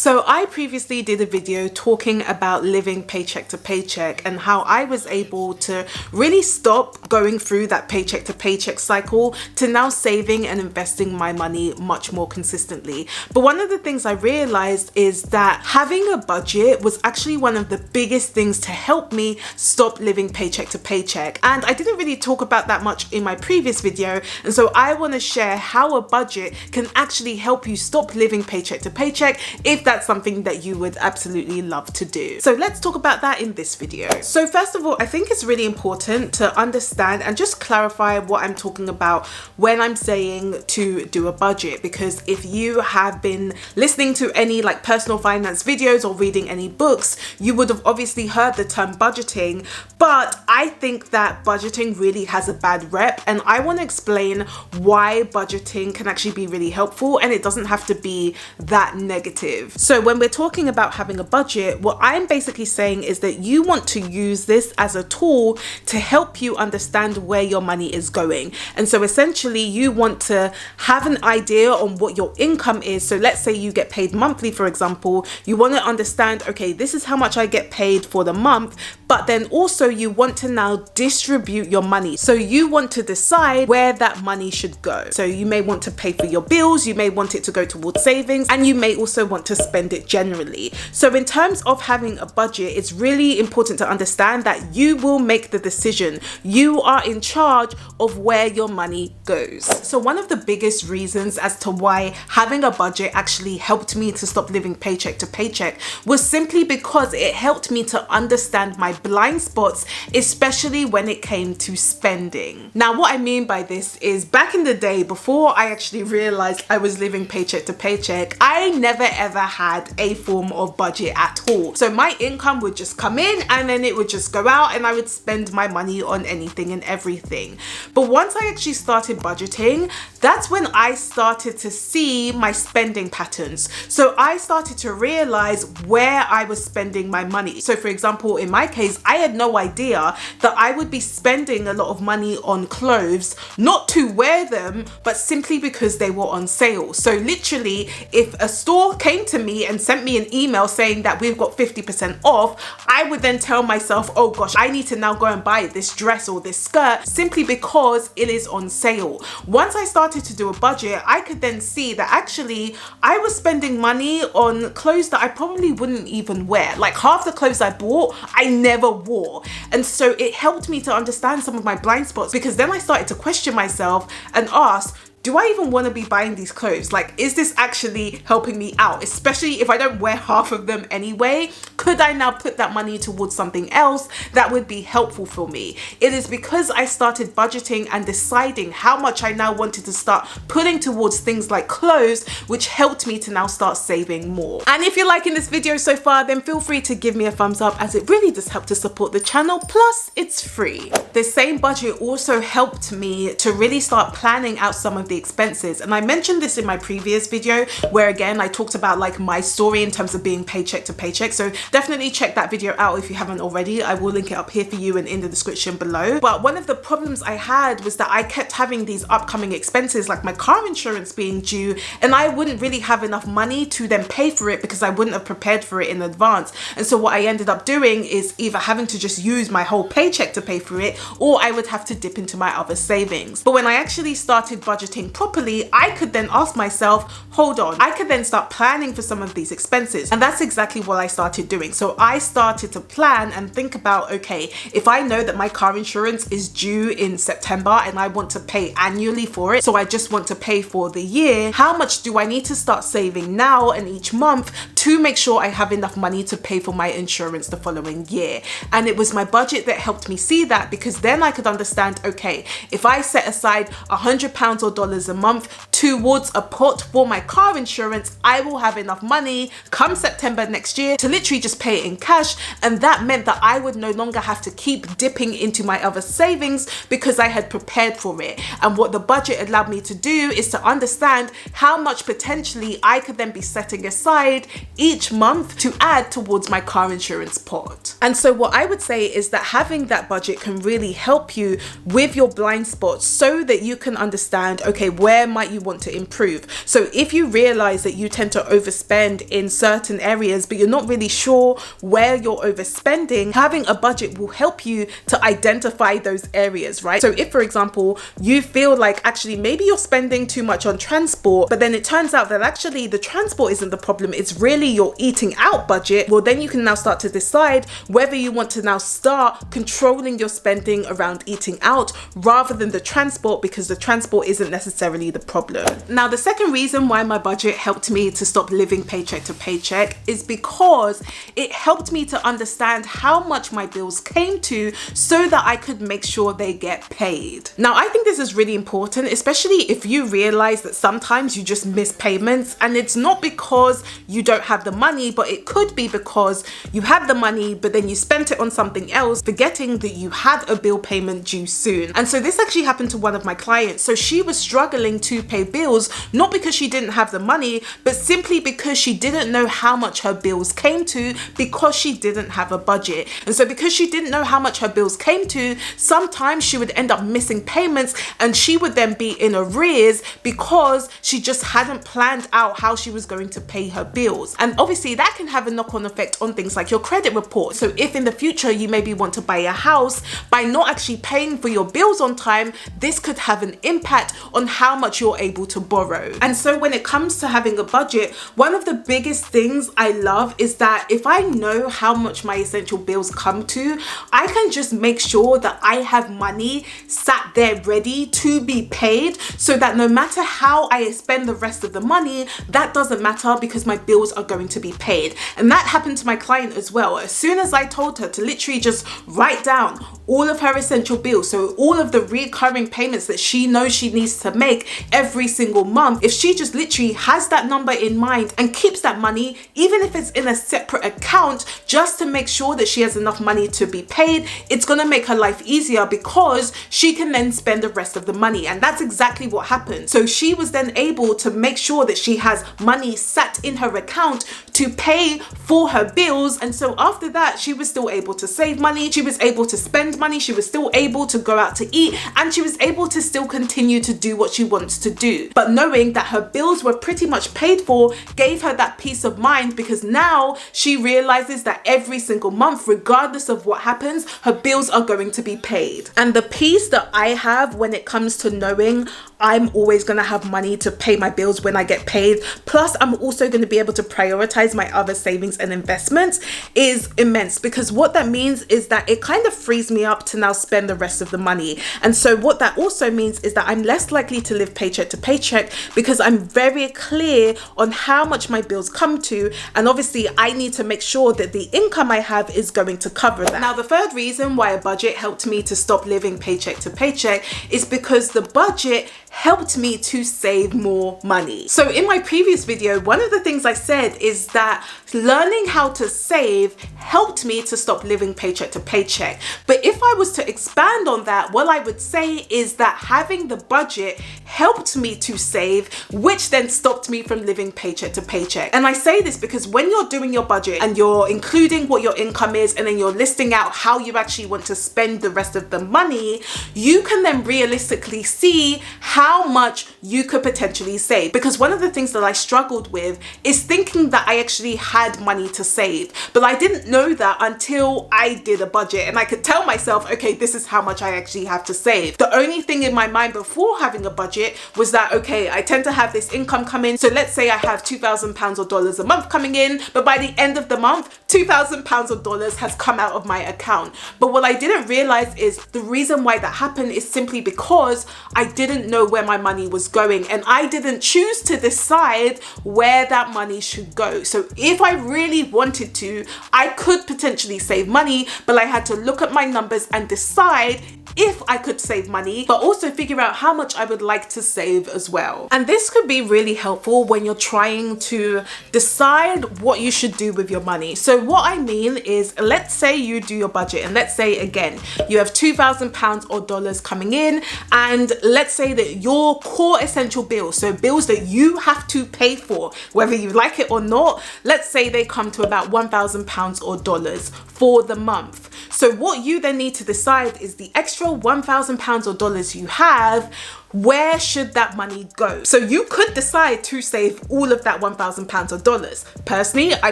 So I previously did a video talking about living paycheck to paycheck and how I was able to really stop going through that paycheck to paycheck cycle to now saving and investing my money much more consistently. But one of the things I realized is that having a budget was actually one of the biggest things to help me stop living paycheck to paycheck. And I didn't really talk about that much in my previous video, and so I want to share how a budget can actually help you stop living paycheck to paycheck if that's something that you would absolutely love to do. So let's talk about that in this video. So first of all, I think it's really important to understand and just clarify what I'm talking about when I'm saying to do a budget, because if you have been listening to any like personal finance videos or reading any books, you would have obviously heard the term budgeting, but I think that budgeting really has a bad rep, and I want to explain why budgeting can actually be really helpful and it doesn't have to be that negative. So when we're talking about having a budget, what I'm basically saying is that you want to use this as a tool to help you understand where your money is going. And so essentially you want to have an idea on what your income is. So let's say you get paid monthly, for example, you want to understand, okay, this is how much I get paid for the month, but then also you want to now distribute your money. So you want to decide where that money should go. So you may want to pay for your bills, you may want it to go towards savings, and you may also want to spend it generally. So in terms of having a budget, it's really important to understand that you will make the decision. You are in charge of where your money goes. So one of the biggest reasons as to why having a budget actually helped me to stop living paycheck to paycheck was simply because it helped me to understand my blind spots, especially when it came to spending. Now, what I mean by this is back in the day, before I actually realized I was living paycheck to paycheck, I never ever had a form of budget at all. So my income would just come in and then it would just go out and I would spend my money on anything and everything. But once I actually started budgeting, that's when I started to see my spending patterns. So I started to realize where I was spending my money. So for example, in my case, I had no idea that I would be spending a lot of money on clothes, not to wear them, but simply because they were on sale. So literally, if a store came to me and sent me an email saying that we've got 50% off, I would then tell myself, oh gosh, I need to now go and buy this dress or this skirt simply because it is on sale. Once I started to do a budget, I could then see that actually I was spending money on clothes that I probably wouldn't even wear. Like half the clothes I bought, I never wore. And so it helped me to understand some of my blind spots, because then I started to question myself and ask, do I even want to be buying these clothes? Like, is this actually helping me out? Especially if I don't wear half of them anyway, could I now put that money towards something else that would be helpful for me? It is because I started budgeting and deciding how much I now wanted to start putting towards things like clothes, which helped me to now start saving more. And if you're liking this video so far, then feel free to give me a thumbs up, as it really does help to support the channel. Plus, it's free. The same budget also helped me to really start planning out some of the expenses, and I mentioned this in my previous video where again I talked about like my story in terms of being paycheck to paycheck, so definitely check that video out if you haven't already. I will link it up here for you and in the description below. But one of the problems I had was that I kept having these upcoming expenses like my car insurance being due, and I wouldn't really have enough money to then pay for it because I wouldn't have prepared for it in advance. And so what I ended up doing is either having to just use my whole paycheck to pay for it, or I would have to dip into my other savings. But when I actually started budgeting properly, I could then ask myself, hold on, I could then start planning for some of these expenses. And that's exactly what I started doing. So I started to plan and think about, okay, if I know that my car insurance is due in September and I want to pay annually for it, so I just want to pay for the year, how much do I need to start saving now and each month to make sure I have enough money to pay for my insurance the following year? And it was my budget that helped me see that, because then I could understand, okay, if I set aside £100 or dollars a month towards a pot for my car insurance, I will have enough money come September next year to literally just just pay it in cash, and that meant that I would no longer have to keep dipping into my other savings because I had prepared for it. And what the budget allowed me to do is to understand how much potentially I could then be setting aside each month to add towards my car insurance pot. And so what I would say is that having that budget can really help you with your blind spots so that you can understand, okay, where might you want to improve? So if you realize that you tend to overspend in certain areas, but you're not really sure where you're overspending, having a budget will help you to identify those areas, right? So if, for example, you feel like actually maybe you're spending too much on transport, but then it turns out that actually the transport isn't the problem, it's really your eating out budget, well, then you can now start to decide whether you want to now start controlling your spending around eating out rather than the transport, because the transport isn't necessarily the problem. Now, the second reason why my budget helped me to stop living paycheck to paycheck is because it helped me to understand how much my bills came to so that I could make sure they get paid. Now, I think this is really important, especially if you realize that sometimes you just miss payments, and it's not because you don't have the money, but it could be because you had the money but then you spent it on something else, forgetting that you had a bill payment due soon. And so this actually happened to one of my clients. So she was struggling to pay bills, not because she didn't have the money, but simply because she didn't know how much her bills came to, because she didn't have a budget. And so because she didn't know how much her bills came to, sometimes she would end up missing payments, and she would then be in arrears because she just hadn't planned out how she was going to pay her bills. And obviously that can have a knock-on effect on things like your credit report. So if in the future you maybe want to buy a house, by not actually paying for your bills on time, this could have an impact on how much you're able to borrow. And so when it comes to having a budget, one of the biggest things I love is that if I know how much my essential bills come to, I can just make sure that I have money sat there ready to be paid, so that no matter how I spend the rest of the money, that doesn't matter because my bills are going to be paid. And that happened to my client as well. As soon as I told her to literally just write down all of her essential bills, so all of the recurring payments that she knows she needs to make every single month, if she just literally has that number in mind and keeps that money, even if it's in a separate account, just to make sure that she has enough money to be paid, it's gonna make her life easier because she can then spend the rest of the money. And that's exactly what happened. So she was then able to make sure that she has money sat in her account to pay for her bills. And so after that, she was still able to save money, she was able to spend money, she was still able to go out to eat, and she was able to still continue to do what she wants to do. But knowing that her bills were pretty much paid for gave her that peace of mind, because now she realizes that every single month, regardless of what happens, her bills are going to be paid. And the peace that I have when it comes to knowing I'm always going to have money to pay my bills when I get paid, plus I'm also going to be able to prioritize my other savings and investments, is immense. Because what that means is that it kind of frees me up to now spend the rest of the money. And so what that also means is that I'm less likely to live paycheck to paycheck, because I'm very clear on how much my bills come to, and obviously I need to make sure that the income I have is going to cover that. Now, the third reason why a budget helped me to stop living paycheck to paycheck is because the budget helped me to save more money. So in my previous video, one of the things I said is that learning how to save helped me to stop living paycheck to paycheck. But if I was to expand on that, what I would say is that having the budget helped me to save, which then stopped me from living paycheck to paycheck. And I say this because when you're doing your budget and you're including what your income is, and then you're listing out how you actually want to spend the rest of the money, you can then realistically see how much you could potentially save. Because one of the things that I struggled with is thinking that I actually had money to save, but I didn't know that until I did a budget, and I could tell myself, okay, this is how much I actually have to save. The only thing in my mind before having a budget was that, okay, I tend to have this income come in, so let's say I have £2,000 or dollars a month coming in, but by the end of the month, £2,000 or dollars has come out of my account. But what I didn't realize is the reason why that happened is simply because I didn't know where my money was going, and I didn't choose to decide where that money should go. So if I really wanted to, I could potentially save money, but I had to look at my numbers and decide if I could save money, but also figure out how much I would like to save as well. And this could be really helpful when you're trying to decide what you should do with your money. So what I mean is, let's say you do your budget, and let's say again, you have £2,000 or dollars coming in, and let's say that your core essential bills, so bills that you have to pay for, whether you like it or not, let's say they come to about £1,000 or dollars for the month. So what you then need to decide is the extra £1,000 or dollars you have, where should that money go? So you could decide to save all of that £1,000 or dollars. Personally, I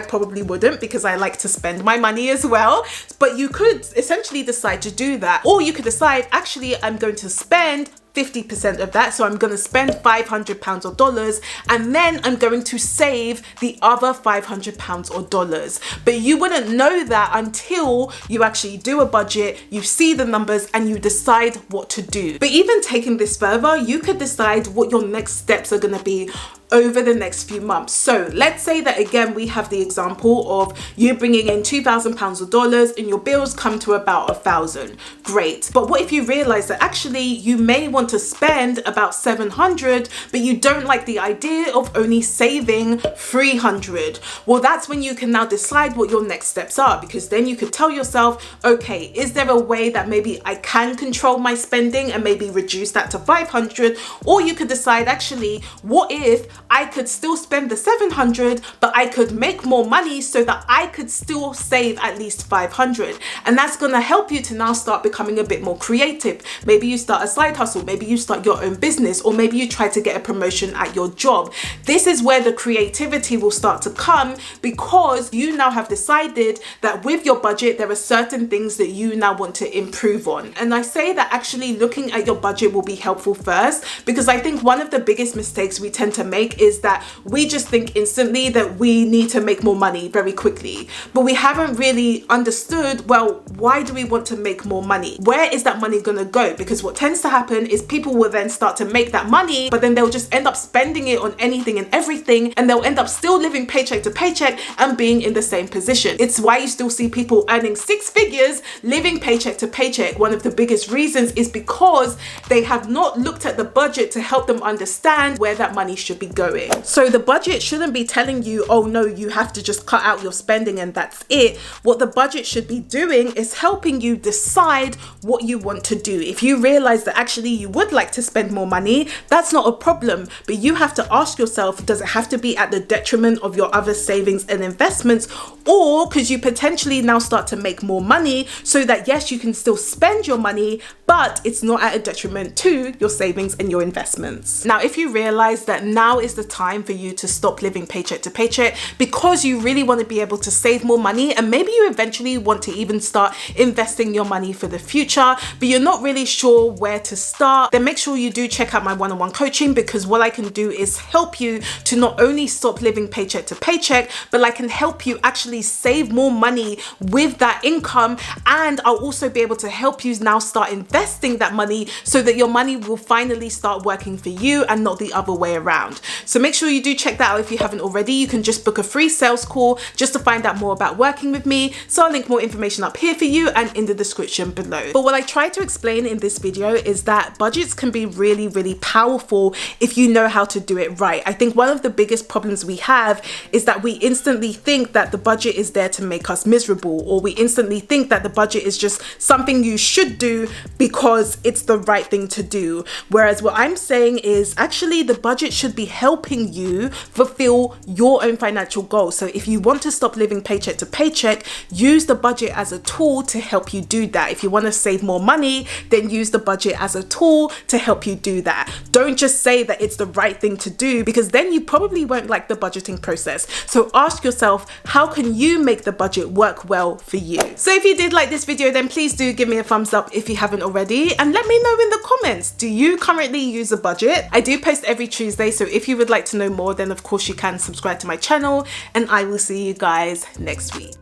probably wouldn't, because I like to spend my money as well. But you could essentially decide to do that. Or you could decide, actually, I'm going to spend 50% of that, so I'm going to spend £500 or dollars, and then I'm going to save the other £500 or dollars. But you wouldn't know that until you actually do a budget, you see the numbers, and you decide what to do. But even taking this further, you could decide what your next steps are going to be over the next few months. So let's say that again, we have the example of you bringing in £2,000 or dollars, and your bills come to about 1,000. Great. But what if you realize that actually you may want to spend about 700, but you don't like the idea of only saving 300? Well, that's when you can now decide what your next steps are, because then you could tell yourself, okay, is there a way that maybe I can control my spending and maybe reduce that to 500? Or you could decide, actually, what if I could still spend the 700, but I could make more money so that I could still save at least 500. And that's going to help you to now start becoming a bit more creative. Maybe you start a side hustle, maybe you start your own business, or maybe you try to get a promotion at your job. This is where the creativity will start to come, because you now have decided that with your budget, there are certain things that you now want to improve on. And I say that actually looking at your budget will be helpful first, because I think one of the biggest mistakes we tend to make is that we just think instantly that we need to make more money very quickly, but we haven't really understood, well, why do we want to make more money? Where is that money gonna go? Because what tends to happen is people will then start to make that money, but then they'll just end up spending it on anything and everything, and they'll end up still living paycheck to paycheck and being in the same position. It's why you still see people earning 6 figures living paycheck to paycheck. One of the biggest reasons is because they have not looked at the budget to help them understand where that money should be going. So the budget shouldn't be telling you, oh no, you have to just cut out your spending and that's it. What the budget should be doing is helping you decide what you want to do. If you realize that actually you would like to spend more money, that's not a problem, but you have to ask yourself, does it have to be at the detriment of your other savings and investments, or could you potentially now start to make more money so that yes, you can still spend your money, but it's not at a detriment to your savings and your investments. Now, if you realize that now is the time for you to stop living paycheck to paycheck because you really want to be able to save more money, and maybe you eventually want to even start investing your money for the future, but you're not really sure where to start, then make sure you do check out my one-on-one coaching, because what I can do is help you to not only stop living paycheck to paycheck, but I can help you actually save more money with that income, and I'll also be able to help you now start investing that money so that your money will finally start working for you and not the other way around. So make sure you do check that out if you haven't already. You can just book a free sales call just to find out more about working with me. So I'll link more information up here for you and in the description below. But what I try to explain in this video is that budgets can be really, really powerful if you know how to do it right. I think one of the biggest problems we have is that we instantly think that the budget is there to make us miserable, or we instantly think that the budget is just something you should do because it's the right thing to do. Whereas what I'm saying is actually the budget should be helping you fulfill your own financial goals. So if you want to stop living paycheck to paycheck, use the budget as a tool to help you do that. If you want to save more money, then use the budget as a tool to help you do that. Don't just say that it's the right thing to do, because then you probably won't like the budgeting process. So ask yourself, how can you make the budget work well for you? So if you did like this video, then please do give me a thumbs up if you haven't already, and let me know in the comments, do you currently use a budget? I do post every Tuesday, so if you would like to know more, then of course you can subscribe to my channel, and I will see you guys next week.